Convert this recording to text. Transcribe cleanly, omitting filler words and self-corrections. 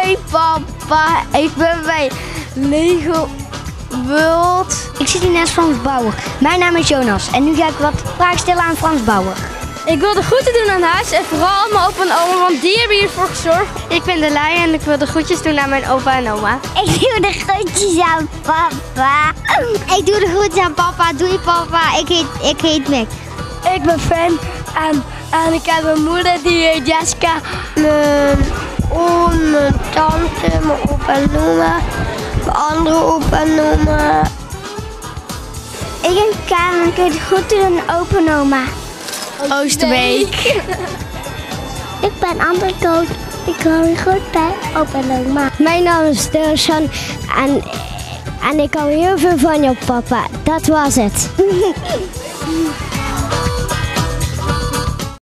Hoi papa, ik ben bij Lego World. Ik zit hier naast Frans Bauer. Mijn naam is Jonas en nu ga ik wat vragen stellen aan Frans Bauer. Ik wil de groeten doen aan huis en vooral aan mijn opa en oma, want die hebben hiervoor gezorgd. Ik ben de Lei en ik wil de groetjes doen aan mijn opa en oma. Ik doe de groetjes aan papa. Ik doe de groetjes aan papa. Doei papa, ik heet Mick. Ik ben Fan en ik heb een moeder die heet Jessica. Mijn oom, mijn tante, mijn opa en oma. Mijn andere opa en oma. Ik ben Karen en ik wil de groeten doen aan opa en oma. Oosterbeek. Ik ben Amber Koot. Ik hou goed bij opa en oma. Mijn naam is Dershan en ik hou heel veel van jou, papa. Dat was het.